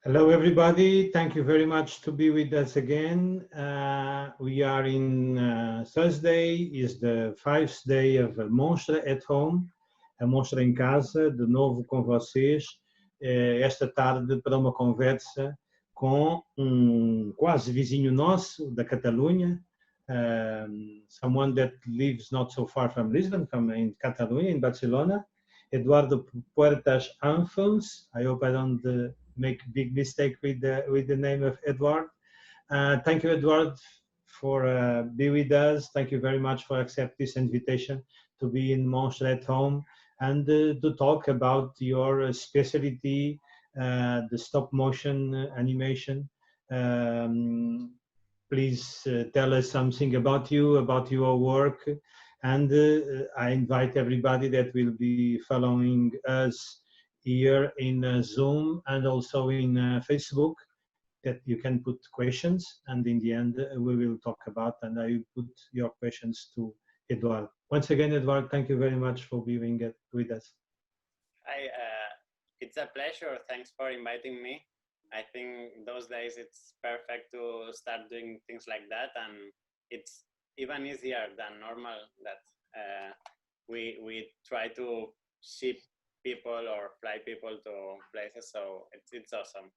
Hello, everybody. Thank you very much to be with us again. We are in Thursday, is the 5th day of MONSTRA at Home, a Monstra em Casa, de novo com vocês, esta tarde para uma conversa com quase vizinho nosso da Catalunha, someone that lives not so far from Lisbon, in Catalunya, in Barcelona, Eduard Puertas ANfruns. I hope I don't make a big mistake with the name of Eduard. Thank you, Eduard, for being with us. Thank you very much for accepting this invitation to be in MONSTRA at Home and to talk about your specialty, the stop motion animation. Please tell us something about you, about your work. And I invite everybody that will be following us here in Zoom and also in Facebook, that you can put questions, and in the end we will talk about, and I will put your questions to Eduard. Once again, Eduard, thank you very much for being with us. It's a pleasure. Thanks for inviting me. I think those days it's perfect to start doing things like that, and it's even easier than normal that we try to ship people or fly people to places, so it's awesome.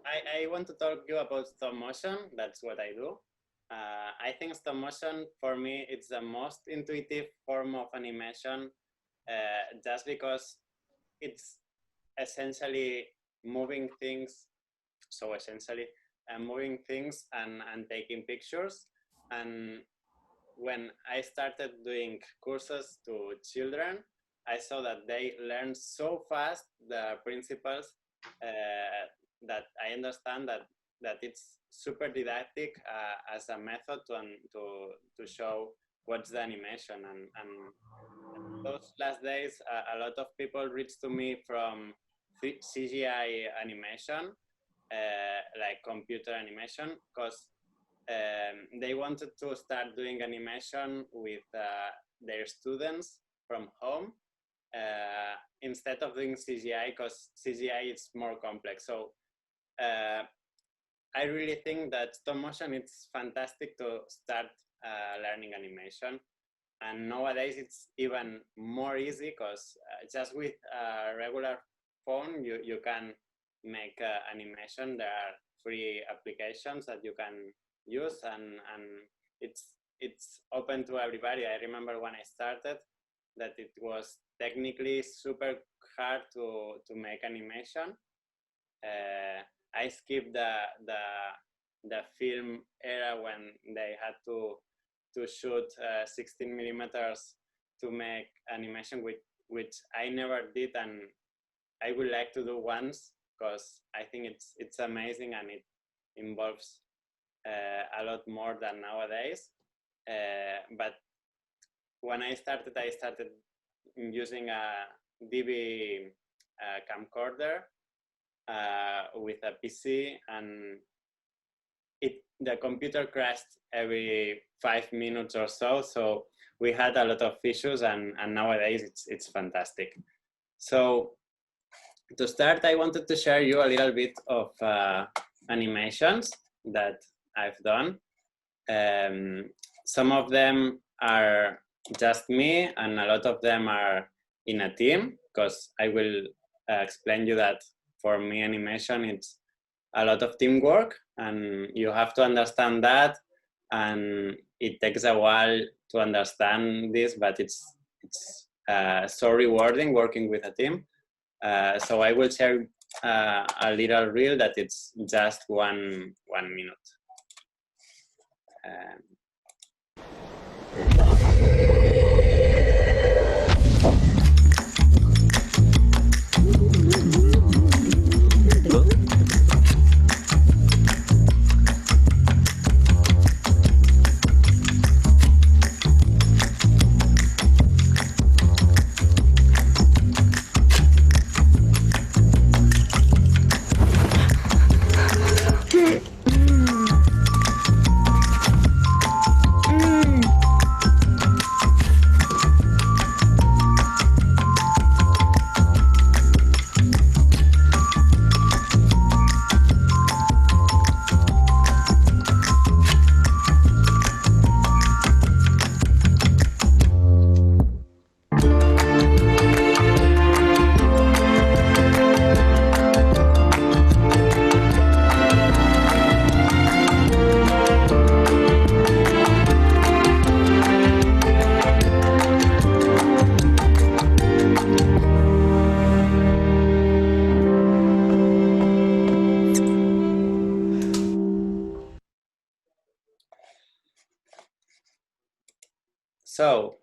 I want to talk to you about stop motion. That's what I do. I think stop motion, for me, it's the most intuitive form of animation, just because it's essentially moving things. So essentially moving things and taking pictures. And when I started doing courses to children, I saw that they learn so fast the principles that I understand that it's super didactic as a method to show what's the animation. And those last days, a lot of people reached to me from CGI animation, like computer animation, because they wanted to start doing animation with their students from home instead of doing CGI, because CGI is more complex. So I really think that stop motion, it's fantastic to start learning animation. And nowadays it's even more easy, because just with a regular phone you can make animation. There are free applications that you can use, and it's open to everybody. I remember when I started that it was technically super hard to make animation. I skipped the film era when they had to shoot 16 millimeters to make animation, which I never did, and I would like to do once, because I think it's amazing and it involves a lot more than nowadays. But when I started using a DV camcorder with a PC, and the computer crashed every 5 minutes or so. So we had a lot of issues, and nowadays it's fantastic. So to start, I wanted to share you a little bit of animations that I've done. Some of them are just me, and a lot of them are in a team, because I will explain you that for me animation, it's a lot of teamwork, and you have to understand that, and it takes a while to understand this, but it's so rewarding working with a team. So I will share a little reel that it's just one minute. So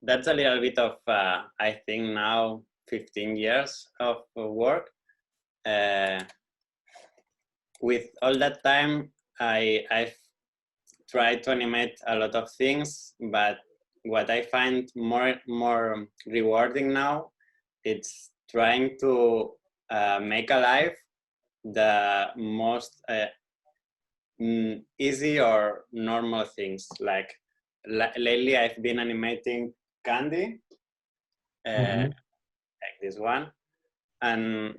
that's a little bit of, I think now 15 years of work. With all that time, I've tried to animate a lot of things, but what I find more rewarding now, it's trying to make alive the most easy or normal things. Like lately, I've been animating candy, like this one, and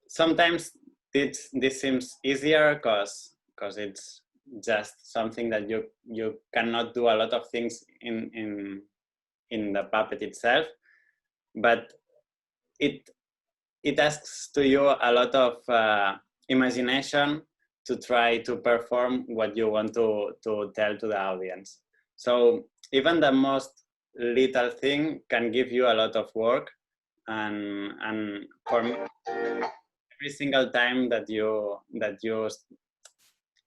sometimes this seems easier because it's just something that you cannot do a lot of things in the puppet itself, but it asks to you a lot of imagination to try to perform what you want to tell to the audience. So even the most little thing can give you a lot of work, and for me, every single time that you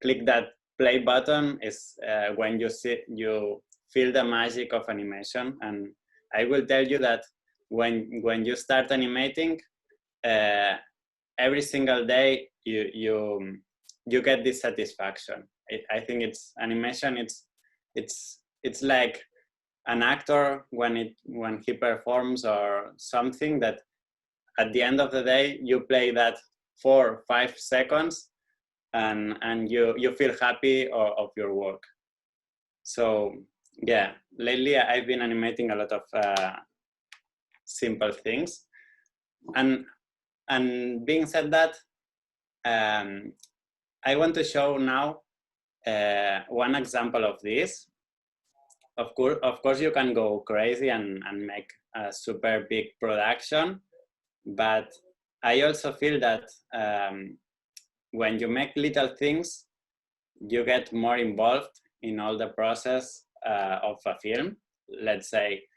click that play button is when you feel the magic of animation. And I will tell you that when you start animating, every single day you get this satisfaction. I think it's animation. It's like an actor when he performs or something, that at the end of the day you play that 4 or 5 seconds and you feel happy of your work. So yeah, lately I've been animating a lot of simple things. And being said that, I want to show now one example of this. Of course, you can go crazy and make a super big production, but I also feel that when you make little things, you get more involved in all the process of a film. Let's say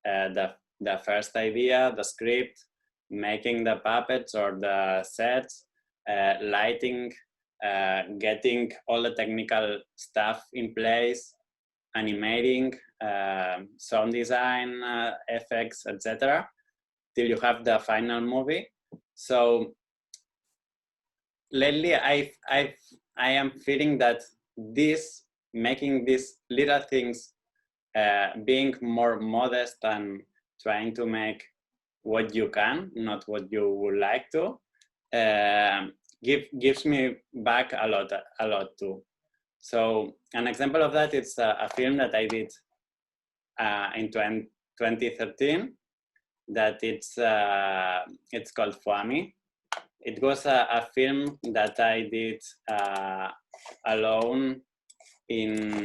the first idea, the script, making the puppets or the sets, lighting, getting all the technical stuff in place, animating, sound design, effects, etc., till you have the final movie. So lately, I am feeling that making these little things, being more modest and trying to make what you can, not what you would like to, gives me back a lot too. So an example of that is a film that I did in 2013. That it's called Fuami. It was a film that I did alone in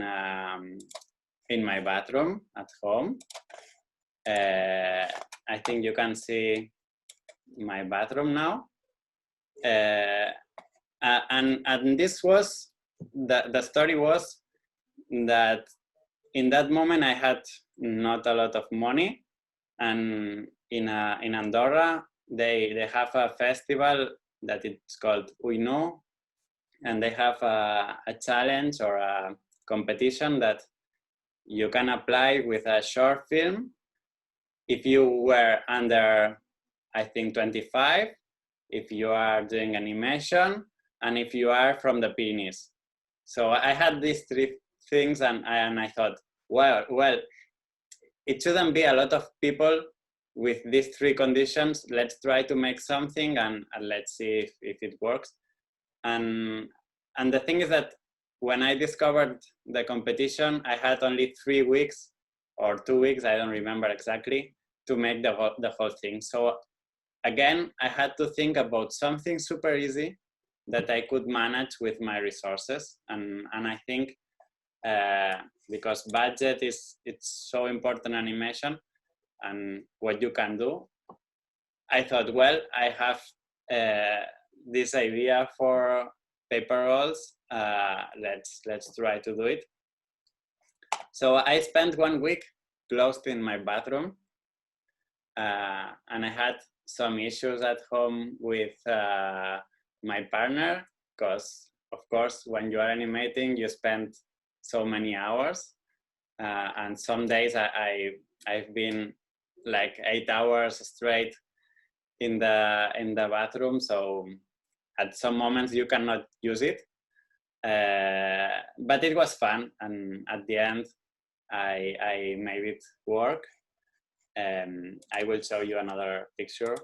my bathroom at home. I think you can see my bathroom now. And this was, the story was that in that moment I had not a lot of money, and in Andorra they have a festival that it's called Uino, and they have a challenge or a competition that you can apply with a short film if you were under, I think, 25, if you are doing animation, and if you are from the Pyrenees. So I had these 3 things, and I thought, well, it shouldn't be a lot of people with these 3 conditions. Let's try to make something, and let's see if it works. And the thing is that when I discovered the competition, I had only 3 weeks or 2 weeks, I don't remember exactly, to make the whole thing. So again, I had to think about something super easy that I could manage with my resources. And I think because budget it's so important in animation and what you can do, I thought, well, I have this idea for paper rolls. Let's try to do it. So I spent 1 week closed in my bathroom, and I had some issues at home with my partner, because of course when you are animating you spend so many hours, and some days I've been like 8 hours straight in the bathroom. So at some moments you cannot use it, but it was fun, and at the end I made it work. I will show you another picture.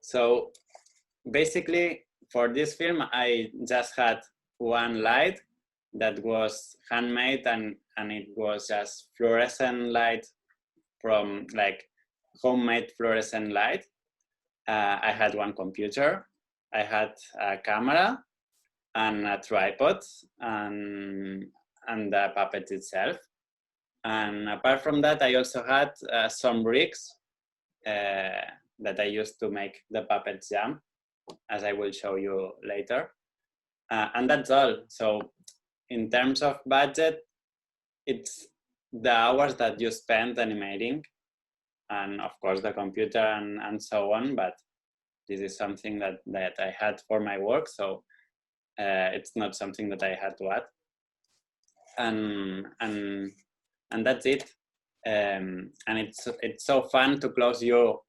So basically for this film I just had one light that was handmade, and it was just fluorescent light from like homemade fluorescent light. I had one computer, I had a camera and a tripod, and the puppet itself. And apart from that, I also had some bricks that I used to make the puppet jump, as I will show you later. And that's all. So in terms of budget, it's the hours that you spend animating, and of course the computer and so on, but this is something that I had for my work, so it's not something that I had to add. And that's it. And it's so fun to close you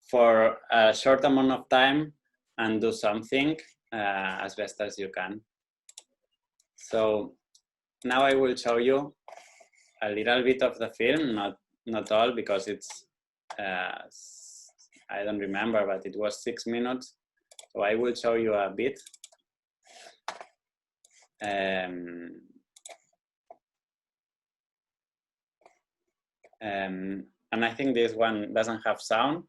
for a short amount of time and do something as best as you can. So now I will show you a little bit of the film, not all, because it's I don't remember, but it was 6 minutes. So I will show you a bit. And I think this one doesn't have sound,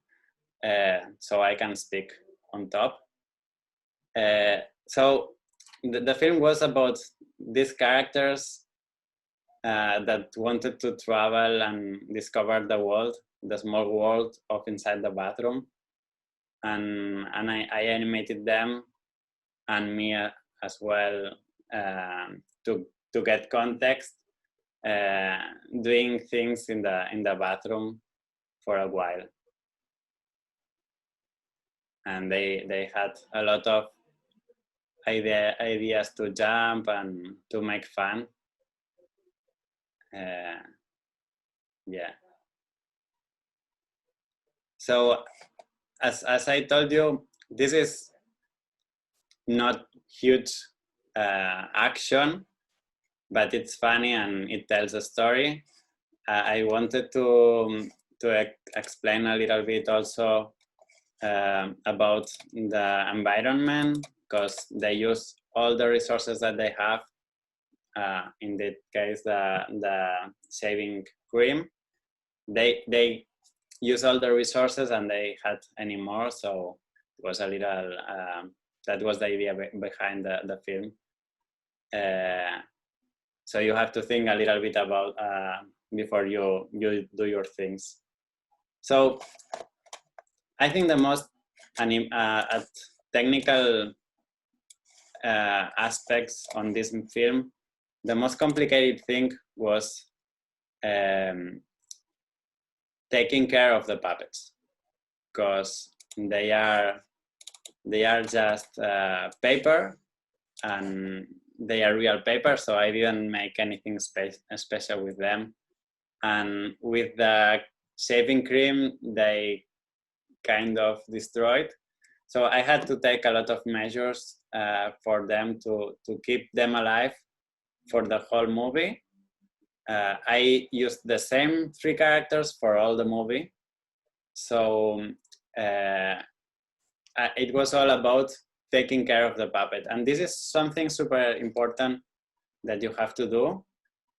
so I can speak on top. So the film was about these characters that wanted to travel and discover the world, the small world of inside the bathroom, and I animated them and me as well to get context, doing things in the bathroom for a while. And they had a lot of ideas to jump and to make fun. Yeah. So as I told you, this is not huge action, but it's funny and it tells a story. I wanted to explain a little bit also about the environment, because they use all the resources that they have. In that case, the shaving cream, they use all the resources and they had any more, so it was a little that was the idea behind the film. So you have to think a little bit about before you do your things. So I think the most technical aspects on this film, the most complicated thing was taking care of the puppets, because they are just paper, and they are real paper, so I didn't make anything special with them. And with the shaving cream, they kind of destroyed. So I had to take a lot of measures for them to keep them alive for the whole movie. I used the same 3 characters for all the movie. So it was all about taking care of the puppet. And this is something super important that you have to do,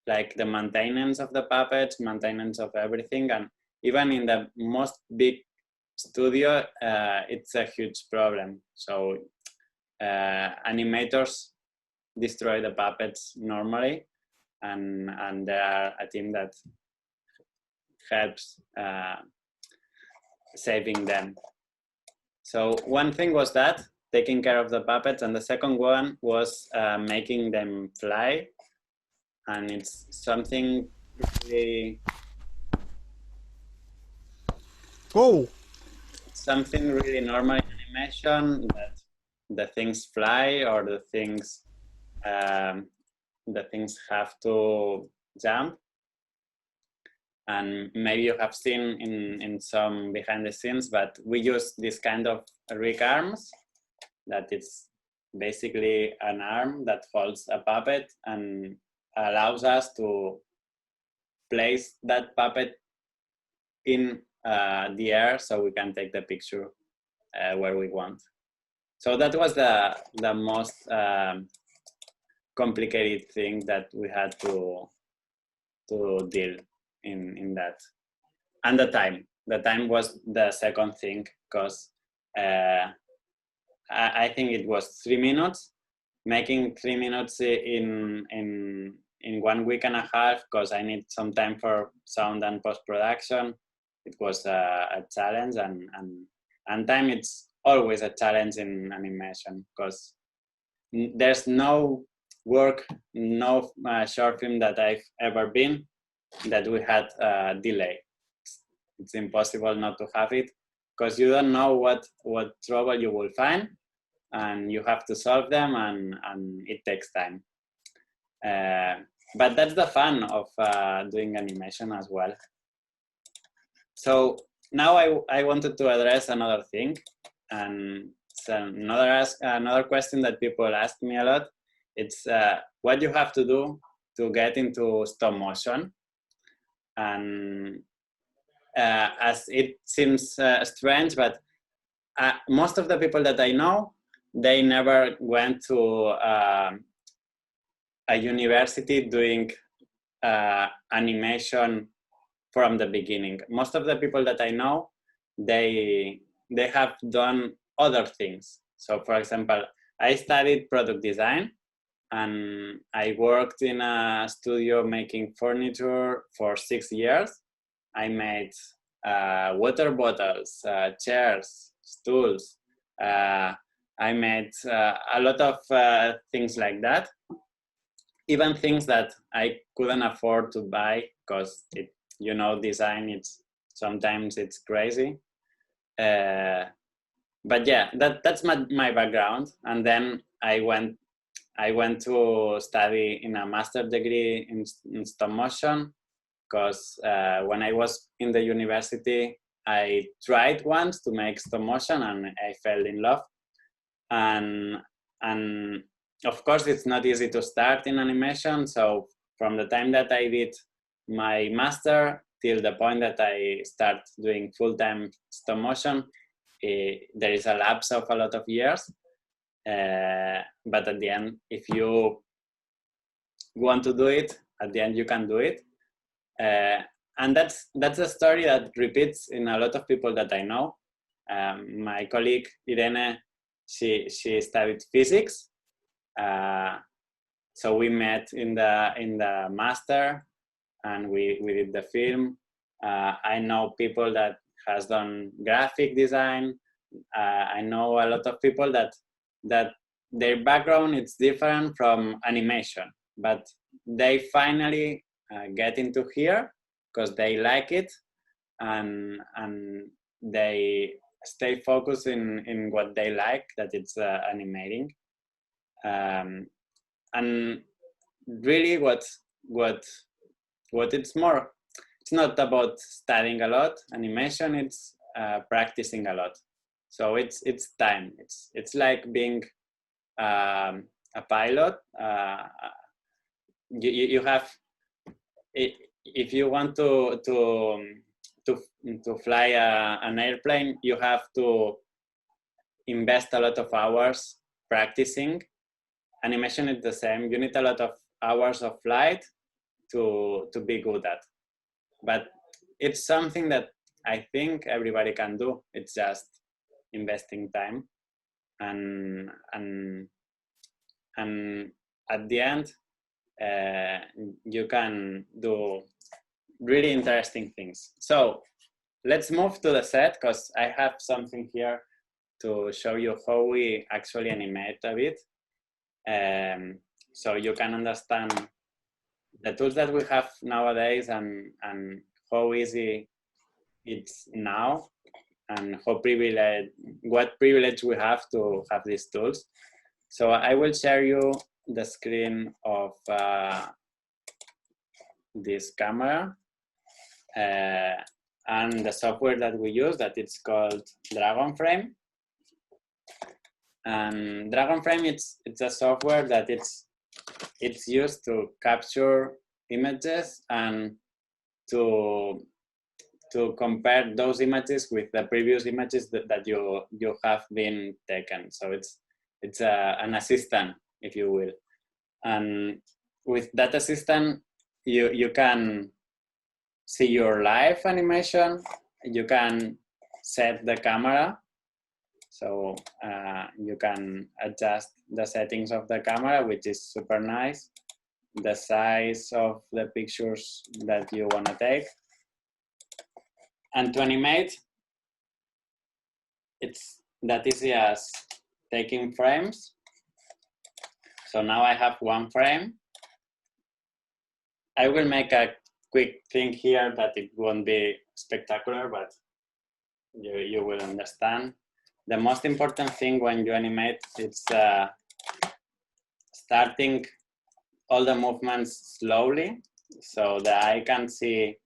like the maintenance of the puppets, maintenance of everything. And even in the most big studio, it's a huge problem. So animators destroy the puppets normally, and there are a team that helps saving them. So one thing was that, taking care of the puppets, and the second one was making them fly. And it's something really... Go! Something really normal in animation, that the things fly or the things have to jump. And maybe you have seen in some behind the scenes, but we use this kind of rig arms that it's basically an arm that holds a puppet and allows us to place that puppet in the air so we can take the picture where we want. So that was the most complicated thing that we had to deal in that. And the time was the second thing, because I think it was 3 minutes. Making 3 minutes in 1 week and a half, because I need some time for sound and post-production. It was a challenge, and time it's always a challenge in animation, because there's no work, no short film that I've ever been that we had a delay. It's impossible not to have it, because you don't know what trouble you will find, and you have to solve them, and it takes time. But that's the fun of doing animation as well. So now I wanted to address another thing, and it's another question that people ask me a lot. It's what you have to do to get into stop motion. And as it seems strange, but most of the people that I know, they never went to a university doing animation from the beginning. Most of the people that I know, they have done other things. So for example, I studied product design, and I worked in a studio making furniture for 6 years. I made water bottles, chairs, stools. I made a lot of things like that. Even things that I couldn't afford to buy, because design, sometimes it's crazy. But yeah, that's my background. And then I went to study in a master's degree in stop motion, because when I was in the university, I tried once to make stop motion, and I fell in love. And of course, it's not easy to start in animation. So from the time that I did my master till the point that I start doing full-time stop motion, there is a lapse of a lot of years. But at the end, if you want to do it, at the end you can do it. And that's a story that repeats in a lot of people that I know. My colleague Irene, she studied physics. So we met in the master, and we did the film. I know people that has done graphic design. I know a lot of people that their background is different from animation, but they finally get into here because they like it, and they stay focused in what they like, that it's animating. And really what it's more, it's not about studying a lot. Animation, it's practicing a lot. So it's time. It's like being a pilot. You have, if you want to fly an airplane, you have to invest a lot of hours practicing. Animation is the same. You need a lot of hours of flight to be good at. But it's something that I think everybody can do. It's just investing time, and at the end, you can do really interesting things. So let's move to the set, because I have something here to show you how we actually animate a bit. So you can understand the tools that we have nowadays, and how easy it's now. and what privilege we have to have these tools. So I will share you the screen of this camera and the software that we use, that it's called DragonFrame. And DragonFrame, it's a software that it's used to capture images and to compare those images with the previous images that you have been taken. So it's an assistant, if you will. And with that assistant, you can see your live animation. You can set the camera. So you can adjust the settings of the camera, which is super nice. The size of the pictures that you want to take. And to animate, it's that easy as taking frames. So now I have one frame. I will make a quick thing here that it won't be spectacular, but you will understand. The most important thing when you animate is starting all the movements slowly, so the eye can see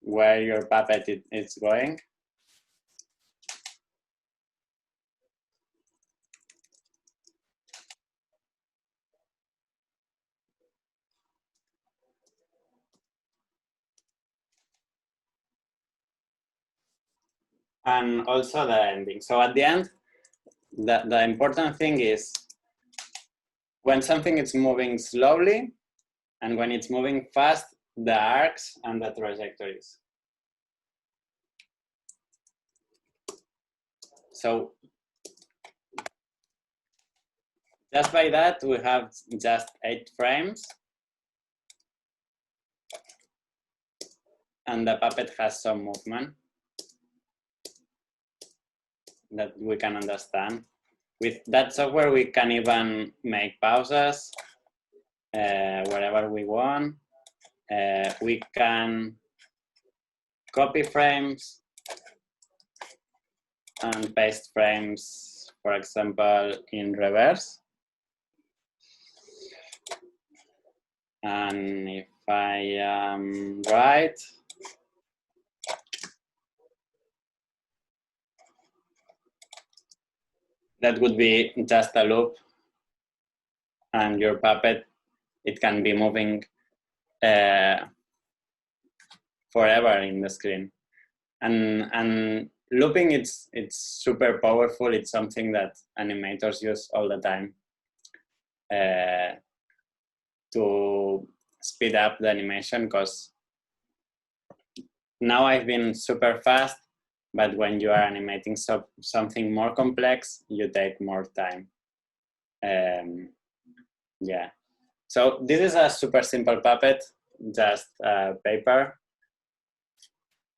where your puppet is going. And also the ending. So at the end, the important thing is when something is moving slowly and when it's moving fast, the arcs and the trajectories. So just by that, we have just 8 frames. And the puppet has some movement that we can understand. With that software, we can even make pauses wherever we want. We can copy frames and paste frames, for example, in reverse. And if I am right, that would be just a loop, and your puppet, it can be moving forever in the screen. And looping, it's super powerful. It's something that animators use all the time to speed up the animation, because now I've been super fast, but when you are animating something more complex, you take more time. Yeah. So this is a super simple puppet, just paper.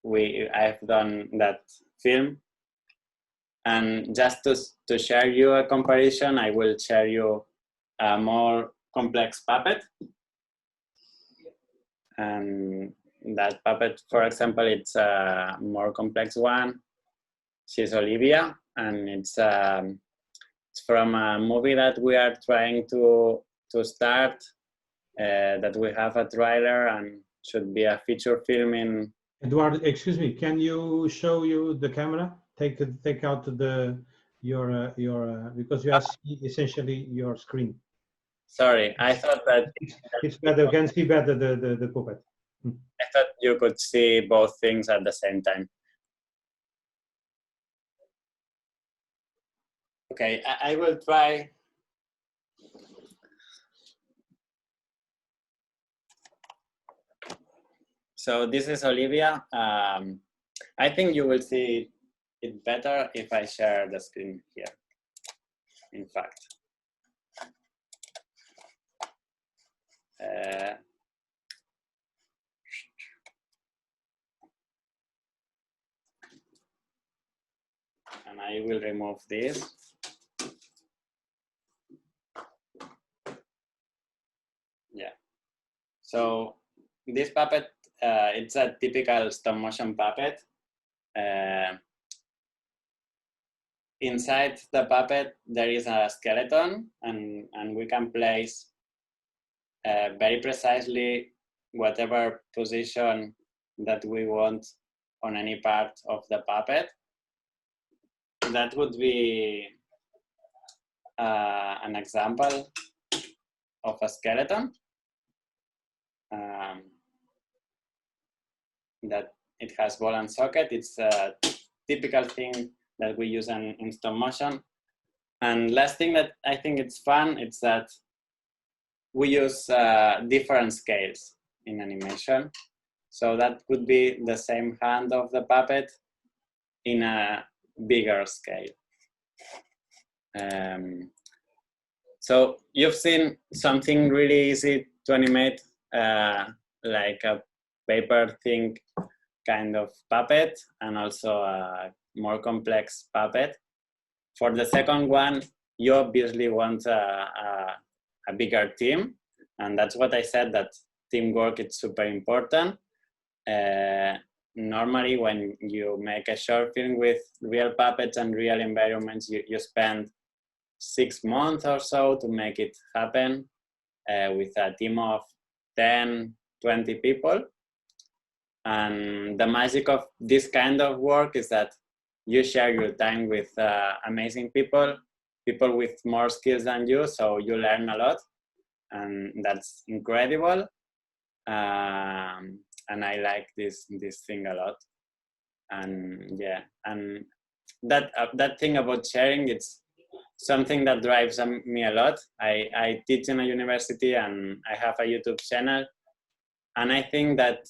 I've done that film. And just to share you a comparison, I will share you a more complex puppet. And that puppet, for example, it's a more complex one. She's Olivia, and it's from a movie that we are trying to start, that we have a trailer and should be a feature film in. Eduard, excuse me, can you show you the camera? Take out your because you have essentially your screen. Sorry, I thought that it's better. You can see better the puppet. I thought you could see both things at the same time. Okay, I will try. So this is Olivia. I think you will see it better if I share the screen here, in fact. And I will remove this. Yeah. So this puppet, it's a typical stop motion puppet. inside the puppet there is a skeleton, and we can place very precisely whatever position that we want on any part of the puppet. That would be an example of a skeleton that it has ball and socket. It's a typical thing that we use in stop motion. And last thing that I think it's fun, it's that we use different scales in animation. So that could be the same hand of the puppet in a bigger scale. So you've seen something really easy to animate, like a paper thin kind of puppet, and also a more complex puppet. For the second one, you obviously want a bigger team, and that's what I said, that teamwork is super important. Normally, when you make a short film with real puppets and real environments, you spend 6 months or so to make it happen with a team of 10, 20 people. And the magic of this kind of work is that you share your time with amazing people with more skills than you, so you learn a lot, and that's incredible. And I like this thing a lot. And yeah, and that thing about sharing, it's something that drives me a lot. I teach in a university and I have a YouTube channel, and I think that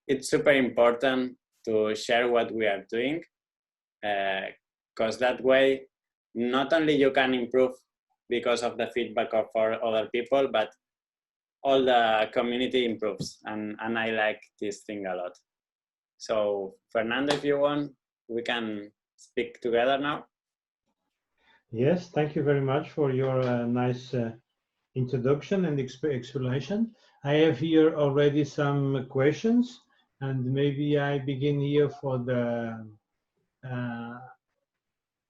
it's super important to share what we are doing, because that way not only you can improve because of the feedback of other people, but all the community improves, and I like this thing a lot. So Fernando, if you want, we can speak together now. Yes, thank you very much for your nice introduction and explanation. I have here already some questions, and maybe I begin here for the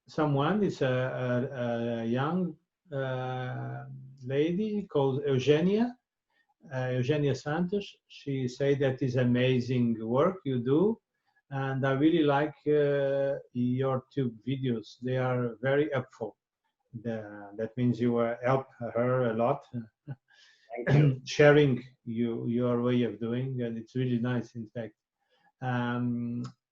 someone. It's a young lady called Eugenia Santos. She said that is amazing work you do, and I really like your tube videos. They are very helpful. That means you help her a lot. Thank you. Sharing your way of doing, and it's really nice, in fact.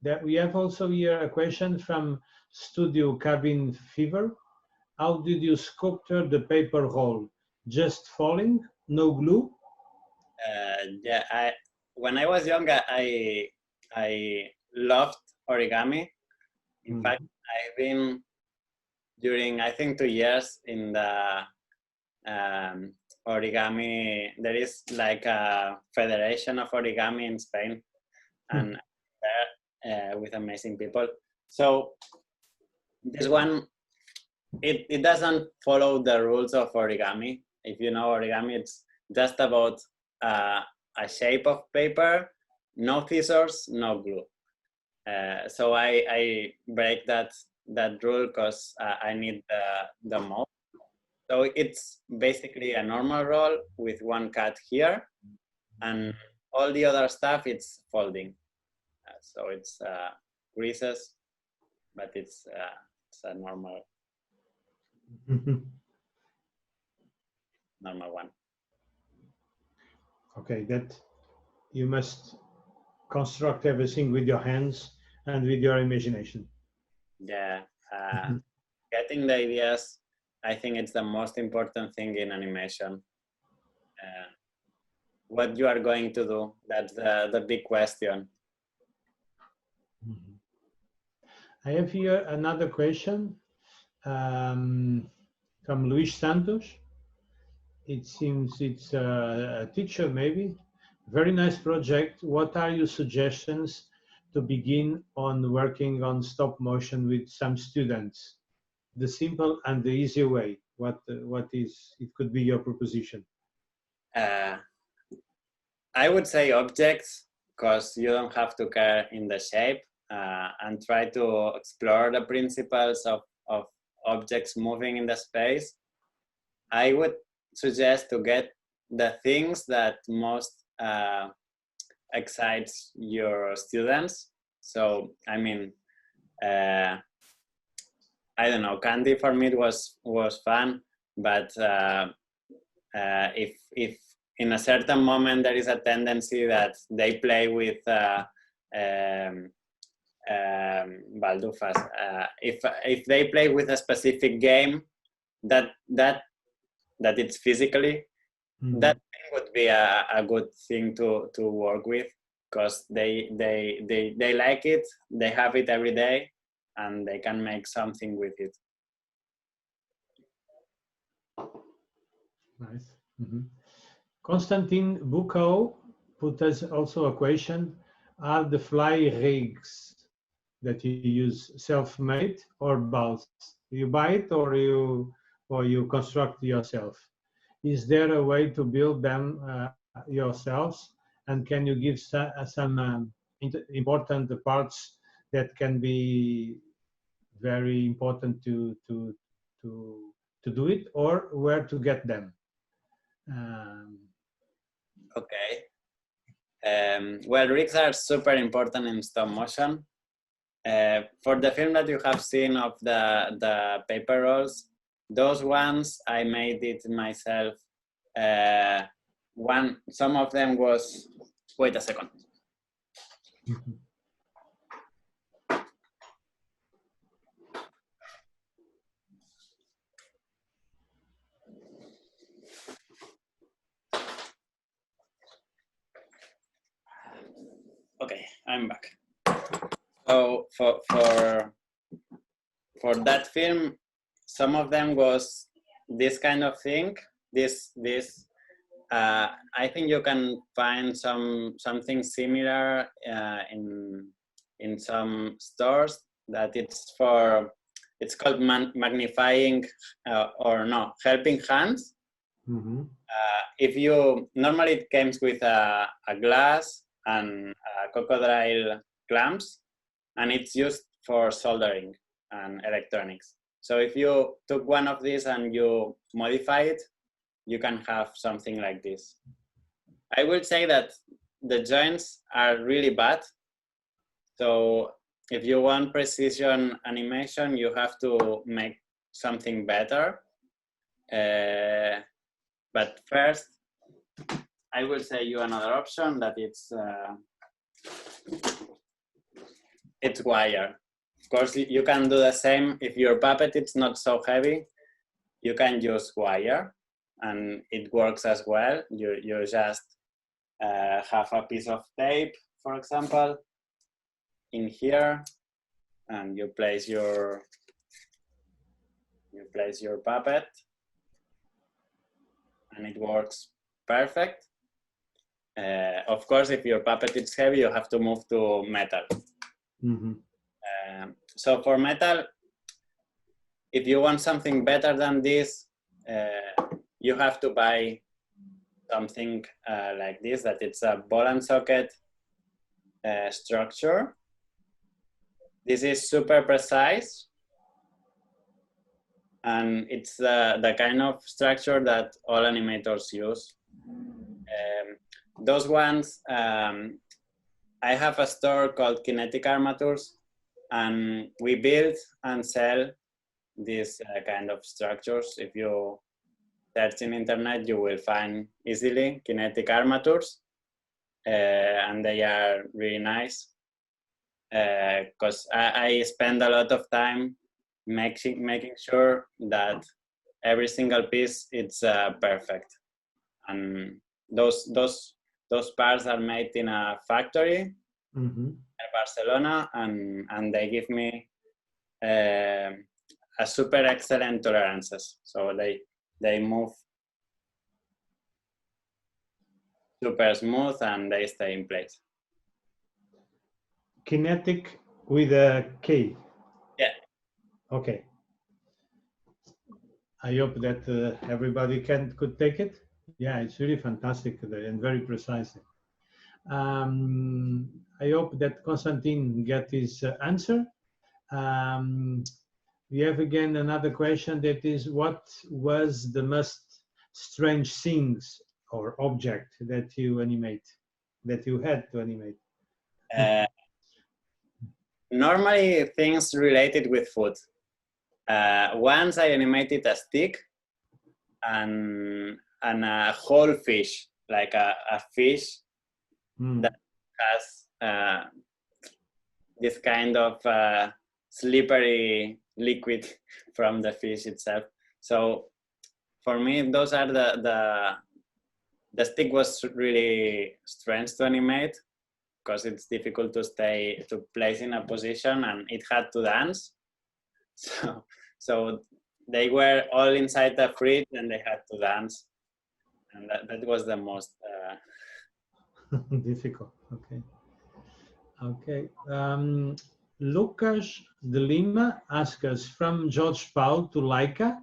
That we have also here a question from Studio Cabin Fever. How did you sculpture the paper roll? Just falling, no glue? Yeah, when I was younger, I loved origami. In fact, I've been during, I think, 2 years in the origami. There is like a federation of origami in Spain, and there with amazing people. So this one, it doesn't follow the rules of origami. If you know origami, it's just about a shape of paper, no scissors, no glue. So I break that rule because I need the mold. So it's basically a normal roll with one cut here, and all the other stuff it's folding. So it's creases, but it's a normal one. Okay, that you must construct everything with your hands and with your imagination. Yeah, getting the ideas, I think it's the most important thing in animation. What you are going to do, that's the big question. I have here another question from Luis Santos. It seems it's a teacher, maybe. Very nice project. What are your suggestions to begin on working on stop motion with some students? The simple and the easy way. What is, it could be your proposition? I would say objects, because you don't have to care in the shape. and try to explore the principles of objects moving in the space, I would suggest to get the things that most excites your students. So, I mean, I don't know, candy for me was fun, but if in a certain moment there is a tendency that they play with baldufas, if they play with a specific game that it's physically, that thing would be a good thing to work with, because they like it, they have it every day, and they can make something with it. Nice. Konstantin Bukau put us also a question: are the fly rigs that you use self-made or bought? You buy it or you construct yourself? Is there a way to build them yourselves? And can you give some important parts that can be very important to do it, or where to get them? Okay. Well, rigs are super important in stop motion. For the film that you have seen of the paper rolls, those ones I made it myself. Some of them was, wait a second. Okay, I'm back. So for that film, some of them was this kind of thing. I think you can find something similar in some stores. That it's called magnifying helping hands. If you normally it comes with a glass and crocodile clamps, and it's used for soldering and electronics. So if you took one of these and you modify it, you can have something like this. I would say that the joints are really bad. So if you want precision animation, you have to make something better. But first, I will say you another option that it's wire. Of course, you can do the same. If your puppet is not so heavy, you can use wire, and it works as well. You just have a piece of tape, for example, in here, and you place your puppet, and it works perfect. Of course, if your puppet is heavy, you have to move to metal. So for metal, if you want something better than this, you have to buy something like this, that it's a ball and socket structure. This is super precise, and it's the kind of structure that all animators use. Those ones, I have a store called Kinetic Armatures, and we build and sell these kind of structures. If you search in internet, you will find easily Kinetic Armatures, and they are really nice, because I spend a lot of time making sure that every single piece is perfect, and those parts are made in a factory in Barcelona, and they give me a super excellent tolerances. So they move super smooth and they stay in place. Kinetic with a K. Yeah. Okay. I hope that everybody could take it. Yeah, it's really fantastic and very precise. I hope that Konstantin get his answer. We have again another question that is, what was the most strange things or object that you animate, that you had to animate? Normally things related with food. Once I animated a stick and a whole fish, like a fish that has this kind of slippery liquid from the fish itself. So for me, those are the stick was really strange to animate because it's difficult to place in a position, and it had to dance. So they were all inside the fridge and they had to dance, and that was the most difficult. Okay. Okay. Lucas de Lima asks us, from George Paul to Laika,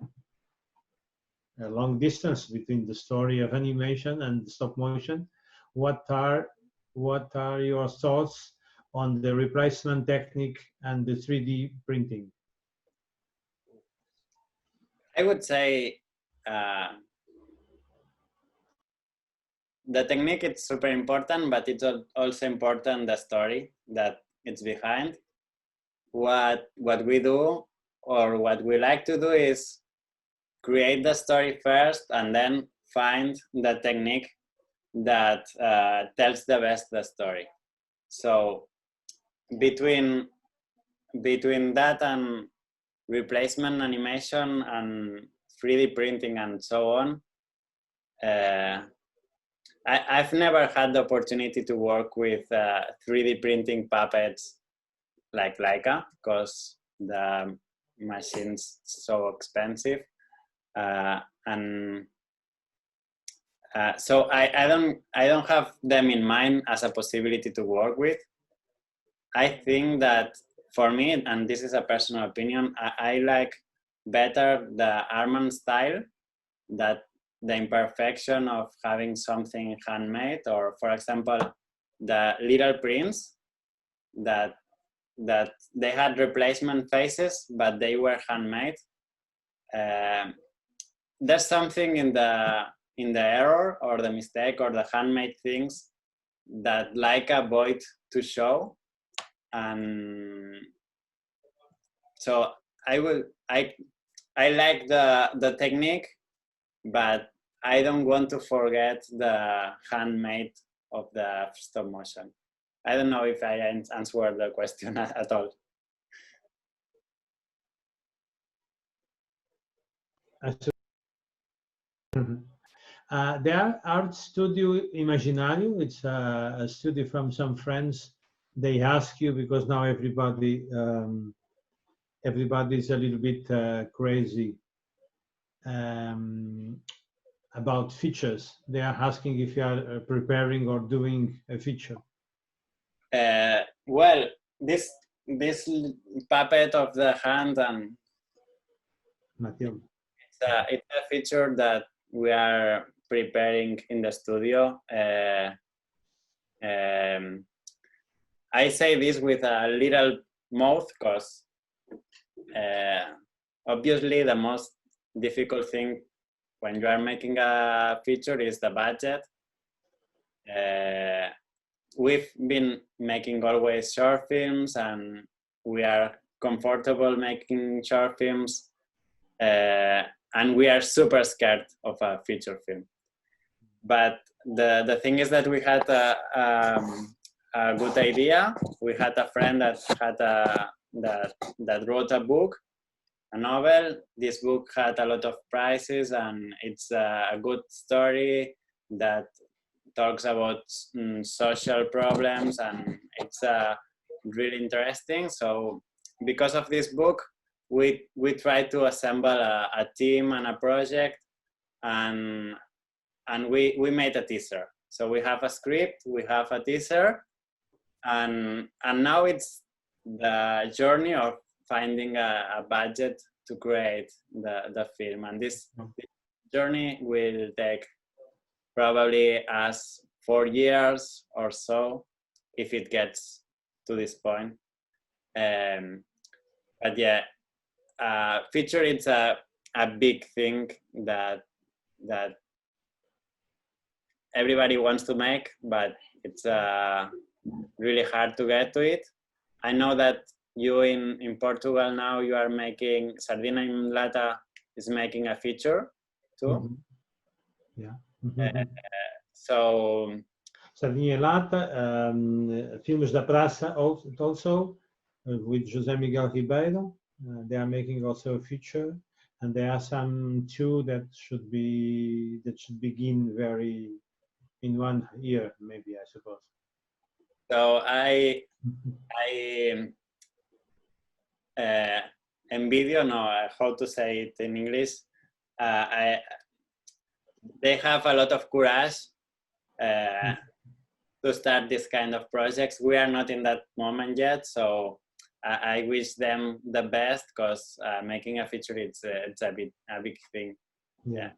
a long distance between the story of animation and stop motion. What are your thoughts on the replacement technique and the 3D printing? I would say the technique is super important, but it's also important the story that it's behind. What we do, or what we like to do, is create the story first and then find the technique that tells the best the story. So between that and replacement animation and 3D printing and so on, I've never had the opportunity to work with 3D printing puppets like Leica, because the machine's so expensive. So I don't have them in mind as a possibility to work with. I think that for me, and this is a personal opinion, I like better the Arman style, that the imperfection of having something handmade, or for example, the Little Prince, that they had replacement faces, but they were handmade. There's something in the error or the mistake or the handmade things that like avoid to show, and so I like the technique, but I don't want to forget the handmade of the stop motion. I don't know if I answered the question at all. The Art Studio Imaginario, it's a studio from some friends. They ask you, because now everybody is a little bit crazy about features. They are asking if you are preparing or doing a feature. Well, this puppet of the hand, and it's a feature that we are preparing in the studio. I say this with a little mouth, because obviously the most difficult thing when you are making a feature is the budget. We've been making always short films, and we are comfortable making short films, and we are super scared of a feature film. But the thing is that we had a good idea. We had a friend that had that wrote a book, a novel. This book had a lot of prizes, and it's a good story that talks about social problems, and it's really interesting. So because of this book, we tried to assemble a team and a project, and we made a teaser. So we have a script, we have a teaser, and now it's the journey of finding a budget to create the film. And this journey will take probably us 4 years or so, if it gets to this point. But yeah, feature, it's a big thing that everybody wants to make, but it's really hard to get to it. I know that you in Portugal now, you are making, Sardina in Lata is making a feature too. Yeah. So Sardinha Lata, Filmes da Praça also, with José Miguel Ribeiro. They are making also a feature, and there are some two that should begin in 1 year, maybe, I suppose. So I envidio, no, how to say it in English. They have a lot of courage to start this kind of projects. We are not in that moment yet, so I wish them the best, because making a feature, it's a big thing. Yeah.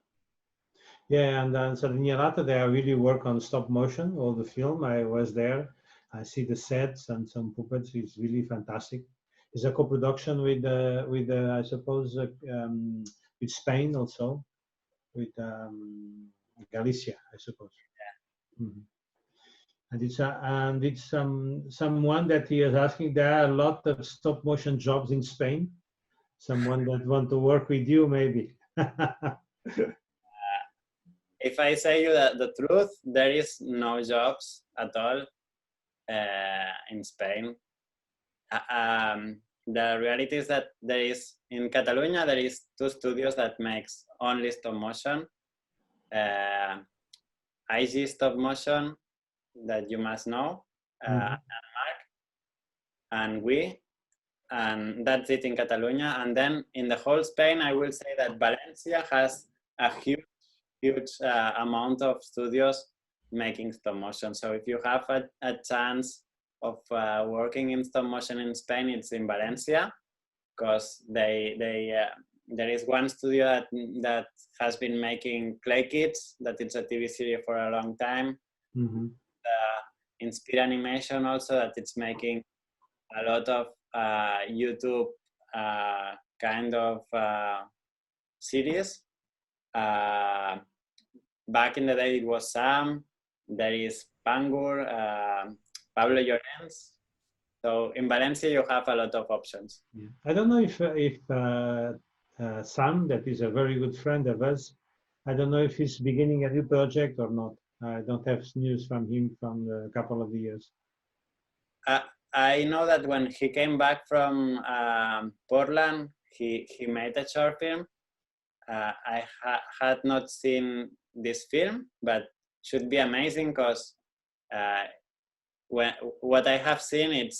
Yeah, and Sardinha Lata, they are really work on stop motion, all the film. I was there. I see the sets and some puppets. It's really fantastic. It's a co-production with I suppose, with Spain also, with Galicia, I suppose. Yeah. Mm-hmm. And it's someone that he is asking. There are a lot of stop motion jobs in Spain. Someone that want to work with you, maybe. If I say you the truth, there is no jobs at all in Spain. The reality is that there is, in Catalonia, there is 2 studios that makes only stop motion. IG Stop Motion, that you must know, and Mark, and we, and that's it in Catalonia. And then in the whole Spain, I will say that Valencia has a huge amount of studios making stop motion. So if you have a chance of working in stop motion in Spain, it's in Valencia, because there is one studio that has been making Clay Kids, that it's a TV series for a long time. Inspire Animation also, that it's making a lot of YouTube kind of series. Back in the day, it was Sam. There is Pangur, Pablo Llorens. So in Valencia, you have a lot of options. Yeah. I don't know if Sam, that is a very good friend of us, I don't know if he's beginning a new project or not. I don't have news from him from a couple of years. I know that when he came back from Portland, he made a short film. I had not seen this film, but should be amazing, because what I have seen, it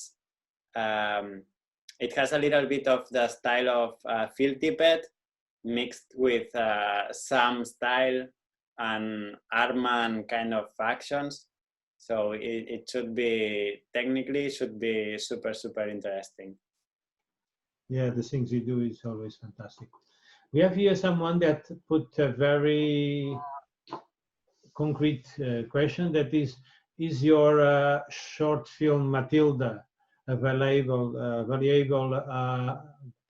has a little bit of the style of Phil Tippett mixed with Sam style and Arman kind of actions. So it should be, technically, should be super, super interesting. Yeah, the things you do is always fantastic. We have here someone that put a very concrete question, that is your short film Matilda available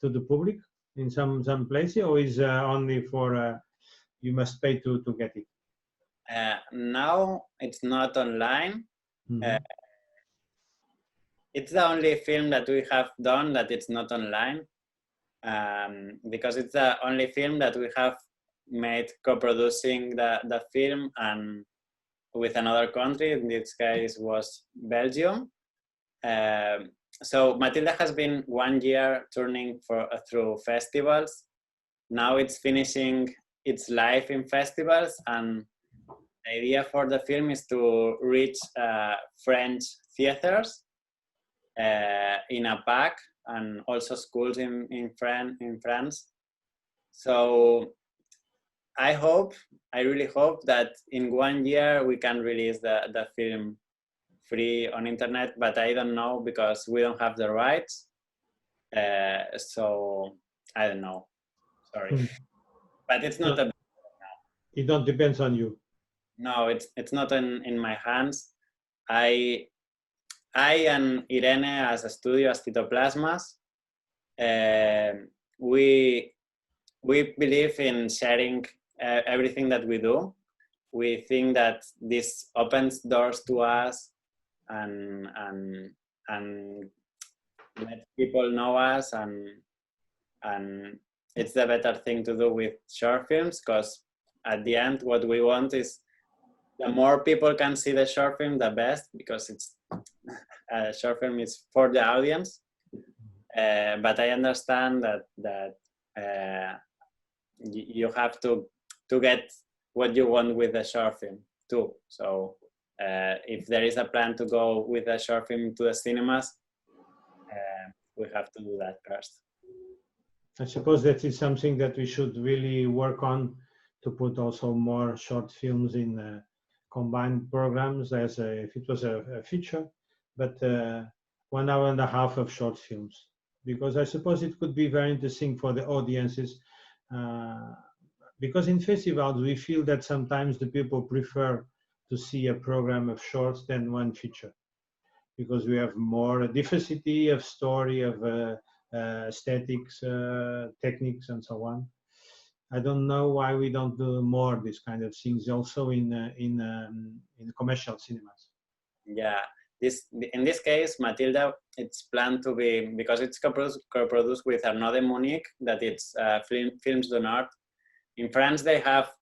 to the public in some places, or is only for you must pay to get it? Now it's not online. It's the only film that we have done that it's not online, because it's the only film that we have made co-producing the film and with another country. In this case was Belgium. So Matilda has been 1 year touring through festivals. Now it's finishing its life in festivals, and the idea for the film is to reach French theaters in a pack, and also schools in France. So I really hope that in 1 year we can release the film free on internet, but I don't know, because we don't have the rights. So I don't know, sorry. But it's not It don't depends on you. No, it's not in my hands. I and Irene as a studio, as Titoplasmas, we believe in sharing everything that we do. We think that this opens doors to us and let people know us, and it's the better thing to do with short films, because at the end what we want is the more people can see the short film, the best, because it's a short film is for the audience. But I understand that you have to get what you want with the short film too. So if there is a plan to go with a short film to the cinemas, we have to do that first. I suppose that is something that we should really work on, to put also more short films in combined programs, as if it was a feature, but 1 hour and a half of short films, because I suppose it could be very interesting for the audiences, because in festivals we feel that sometimes the people prefer to see a program of shorts than one feature, because we have more diversity of story, of aesthetics, techniques, and so on. I don't know why we don't do more this kind of things also in commercial cinemas. Yeah, in this case, Matilda, it's planned to be, because it's co-produced with Arnaud de Munich, that it's Films du Nord. In France, they have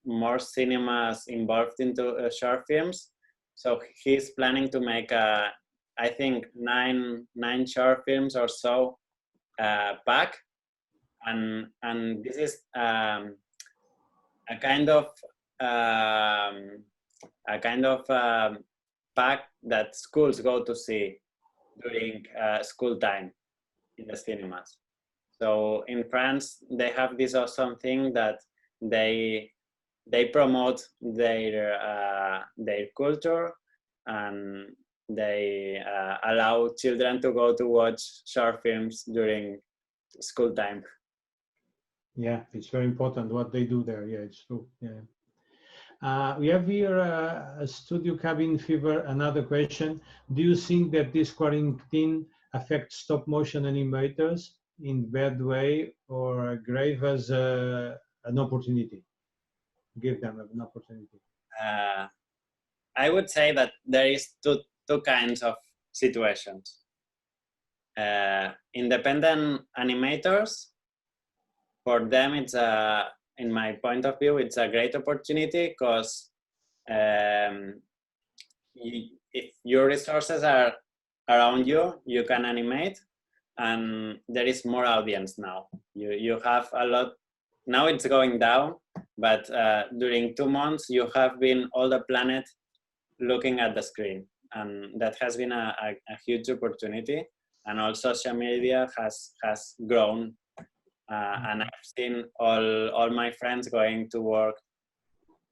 more cinemas involved into short films. So he's planning to make, I think, nine short films or so pack, and this is a kind of pack that schools go to see during school time in the cinemas. So in France, they have this awesome thing that they promote their culture, and they allow children to go to watch short films during school time. Yeah, it's very important what they do there. Yeah, it's true. Yeah. We have here a Studio Cabin Fever, another question. Do you think that this quarantine affects stop motion animators in bad way, or grave as an opportunity? Give them an opportunity. I would say that there is two kinds of situations. Independent animators, for them, it's in my point of view, it's a great opportunity, because if your resources are around you, you can animate, and there is more audience now. You have a lot. Now it's going down, but during 2 months, you have been all the planet looking at the screen, and that has been a huge opportunity. And also social media has grown, and I've seen all my friends going to work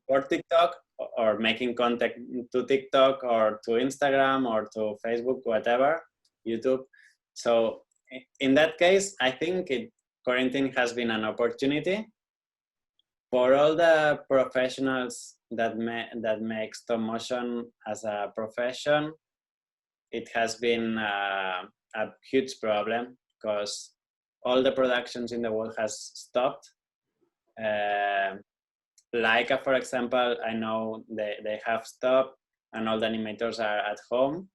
for TikTok, or making contact to TikTok or to Instagram or to Facebook, whatever, YouTube. So in that case, I think quarantine has been an opportunity for all the professionals that make stop motion as a profession. It has been a huge problem, because all the productions in the world has stopped. Leica, for example, I know they have stopped, and all the animators are at home.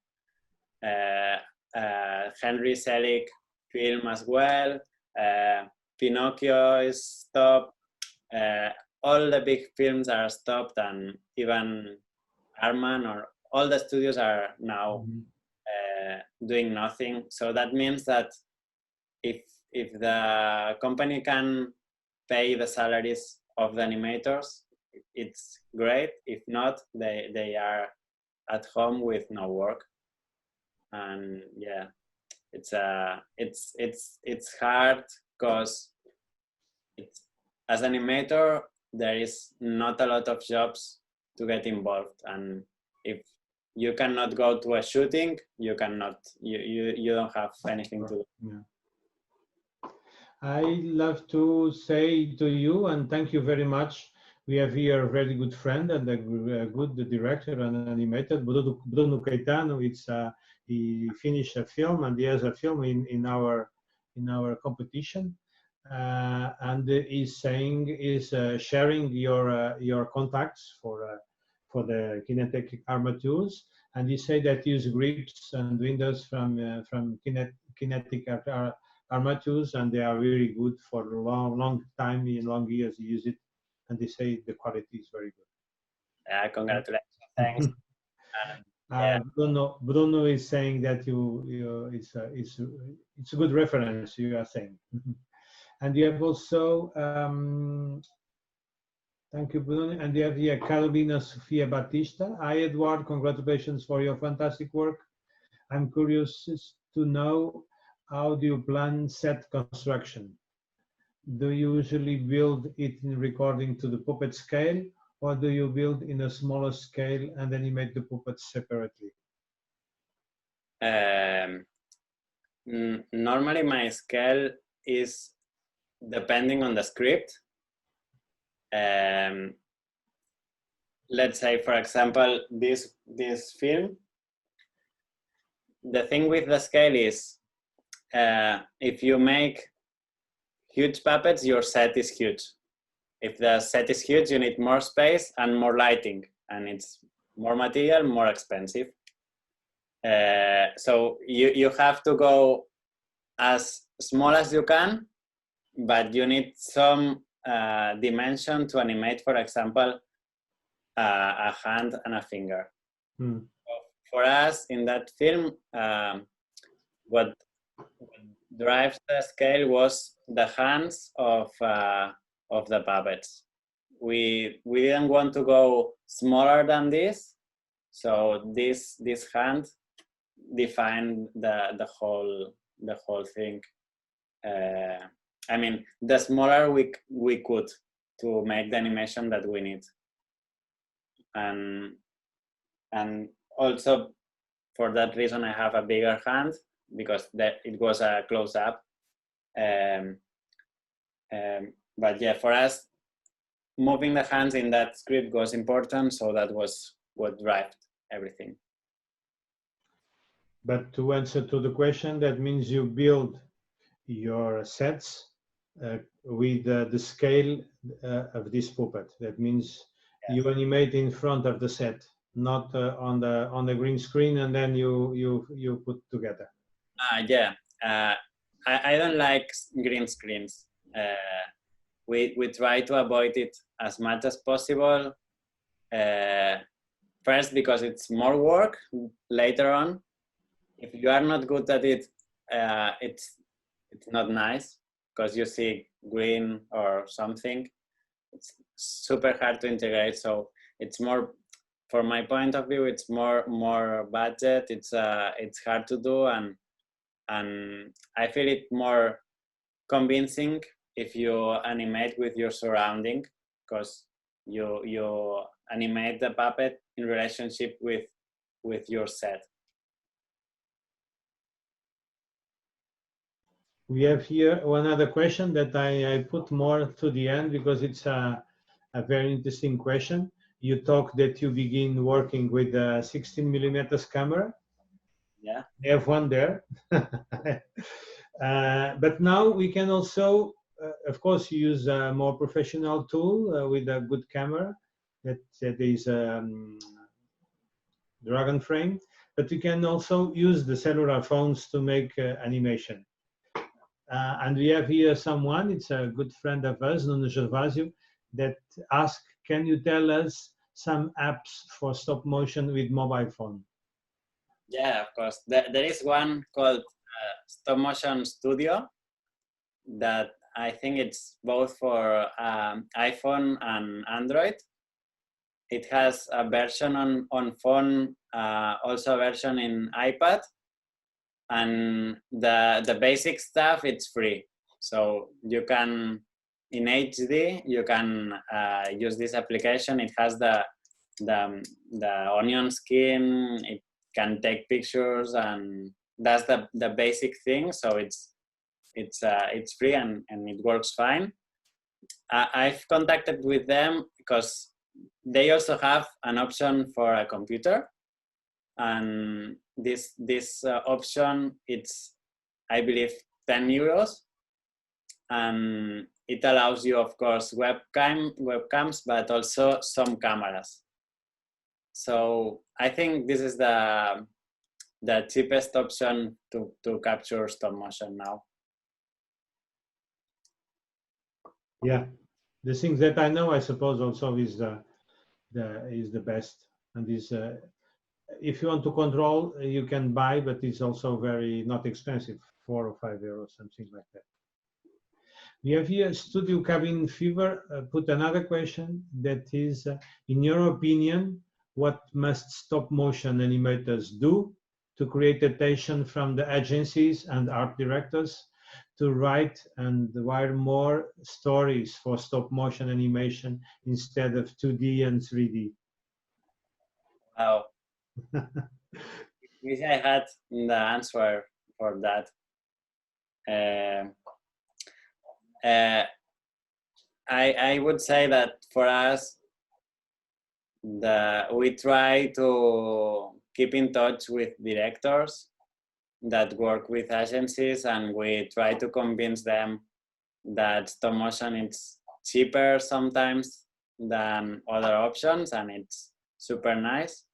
Henry Selick film as well. Pinocchio is stopped. All the big films are stopped, and even Arman or all the studios are now doing nothing. So that means that if the company can pay the salaries of the animators, it's great. If not, they are at home with no work. And yeah, it's hard, because as an animator, there is not a lot of jobs to get involved, and if you cannot go to a shooting, you don't have anything to do. Yeah. I love to say to you, and thank you very much. we have here a very good friend and a good director and animator, Bruno Caetano. He finished a film and he has a film in our competition, and he's sharing your contacts for the kinetic armatures, and he said that use grips and windows from kinetic armatures, and they are very good for long time, in long years you use it, and they say the quality is very good. Congratulations, thanks. Bruno is saying that it's a good reference you are saying. And you have also thank you, Bruno. And you have here Carolina Sofia Batista. Hi, Eduard. Congratulations for your fantastic work. I'm curious to know, how do you plan set construction? Do you usually build it in according to the puppet scale, or do you build in a smaller scale and animate the puppets separately? Normally my scale is depending on the script. Let's say, for example, this film, the thing with the scale is, if you make huge puppets, your set is huge. If the set is huge, you need more space and more lighting, and it's more material, more expensive. So you have to go as small as you can, but you need some dimension to animate, for example, a hand and a finger. So for us in that film, what drives the scale was the hands of the puppets. We didn't want to go smaller than this, so this hand defined the whole thing. I mean, the smaller we could to make the animation that we need, and also for that reason I have a bigger hand, because it was a close up. But yeah, for us, moving the hands in that script was important, so that was what drove everything. But to answer to the question, that means you build your sets with the scale of this puppet. That means you animate in front of the set, not on the green screen, and then you put together. Yeah, I don't like green screens. We try to avoid it as much as possible. First, because it's more work later on. If you are not good at it, it's not nice, because you see green or something. It's super hard to integrate. So it's more, from my point of view, it's more budget. It's hard to do, and I feel it more convincing if you animate with your surrounding, because you animate the puppet in relationship with your set. We have here one other question that I put more to the end, because it's a very interesting question. You talk that you begin working with a 16mm camera. Yeah. I have one there. But now we can also, of course, use a more professional tool with a good camera that is Dragon frame. But we can also use the cellular phones to make animation. And we have here someone, it's a good friend of ours, Nuno Gervásio, that asked, can you tell us some apps for stop motion with mobile phone? Yeah, of course. There is one called Stop Motion Studio that I think it's both for iPhone and Android. It has a version on phone, also a version in iPad. And the basic stuff, it's free. So you can, in HD, you can use this application. It has the onion skin. It can take pictures, and that's the basic thing. So it's free and it works fine. I've contacted with them because they also have an option for a computer, and this option, it's, I believe, 10 euros, and it allows you, of course, webcams, but also some cameras. So I think this is the cheapest option to capture stop motion now. Yeah, the things that I know, I suppose, also is the best, and is if you want to control, you can buy, but it's also very not expensive, 4 or 5 euros, something like that. We have here Studio Cabin Fever put another question that is, in your opinion, what must stop motion animators do to create attention from the agencies and art directors to write and write more stories for stop motion animation instead of 2D and 3D? Wow. Wish I had the answer for that. I would say that for us, we try to keep in touch with directors that work with agencies, and we try to convince them that stop motion is cheaper sometimes than other options, and it's super nice.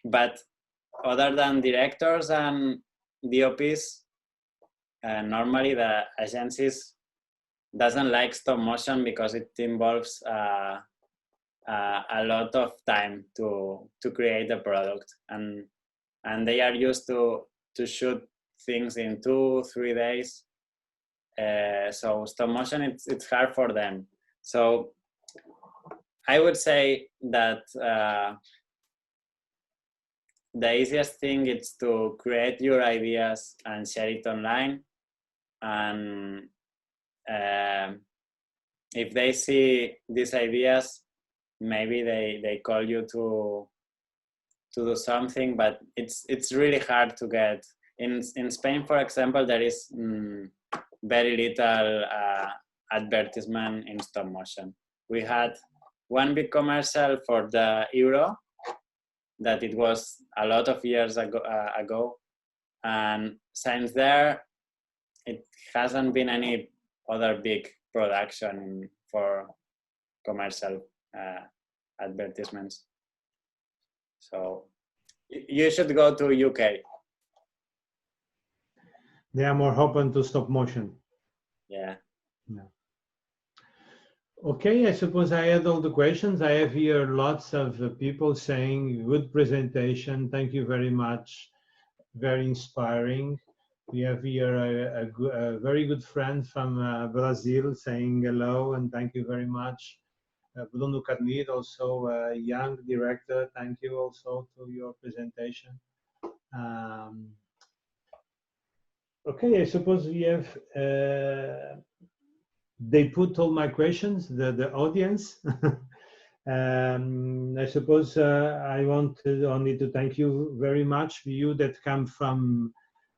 But other than directors and DOPs, normally the agencies doesn't like stop motion because it involves a lot of time to create a product, and they are used to shoot things in 2-3 days. So stop motion, it's hard for them. So I would say that the easiest thing is to create your ideas and share it online. And if they see these ideas, maybe they call you to do something, but it's really hard to get. In Spain, for example, there is very little advertisement in stop motion. We had one big commercial for the Euro, that it was a lot of years ago, and since there, it hasn't been any other big production for commercial advertisements. So you should go to UK. They are more open to stop motion. Yeah. Okay, I suppose I had all the questions. I have here lots of people saying, good presentation, thank you very much, very inspiring. We have here a very good friend from Brazil saying hello and thank you very much. Bruno Carnid, also a young director, thank you also to your presentation. Okay, I suppose we have they put all my questions, the audience. I suppose I want only to thank you very much, you that come from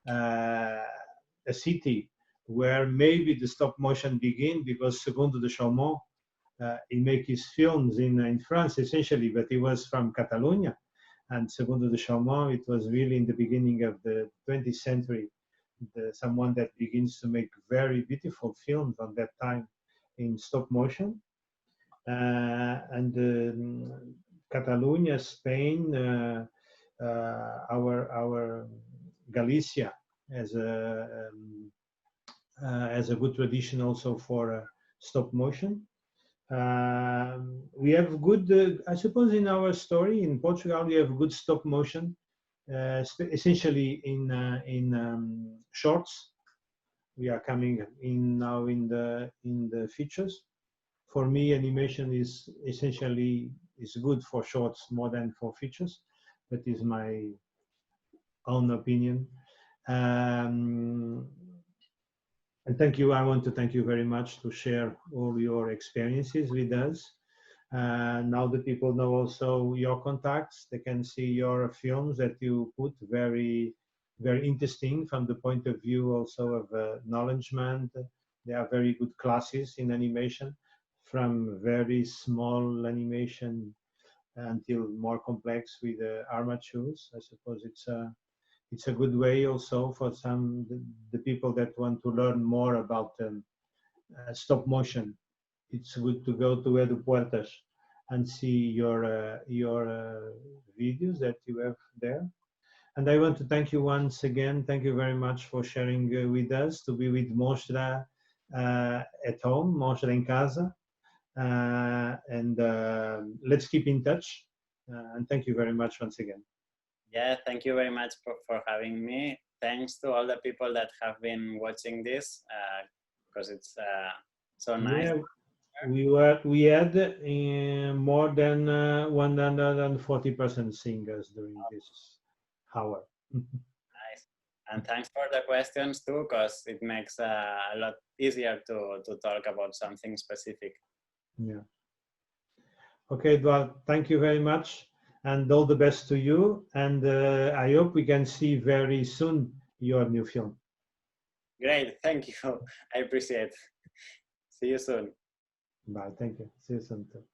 a city where maybe the stop motion begin, because Segundo de Chaumont, he make his films in France essentially, but he was from Catalonia. And Segundo de Chaumont, it was really in the beginning of the 20th century, someone that begins to make very beautiful films on that time in stop motion. And Catalonia, Spain, our Galicia has a good tradition also for stop motion. We have good, I suppose, in our story in Portugal, we have good stop motion. Essentially in shorts. We are coming in now in the features. For me, animation is essentially good for shorts more than for features. That is my own opinion. And thank you. I want to thank you very much to share all your experiences with us. Now that people know also your contacts, they can see your films that you put very, very interesting from the point of view also of acknowledgement There are very good classes in animation, from very small animation until more complex with armatures. I suppose it's a good way also for the people that want to learn more about stop motion. It's good to go to Eduard Puertas and see your videos that you have there. And I want to thank you once again. Thank you very much for sharing with us, to be with MONSTRA at home, MONSTRA in casa. And let's keep in touch. And thank you very much once again. Yeah, thank you very much for having me. Thanks to all the people that have been watching this, because it's so nice. Yeah, we had more than 140% singers during this hour. Nice. And thanks for the questions too, because it makes a lot easier to talk about something specific. Yeah. Okay, Eduard, thank you very much, and all the best to you. And I hope we can see very soon your new film. Great, thank you. I appreciate it. See you soon. Bye, thank you. See you soon too.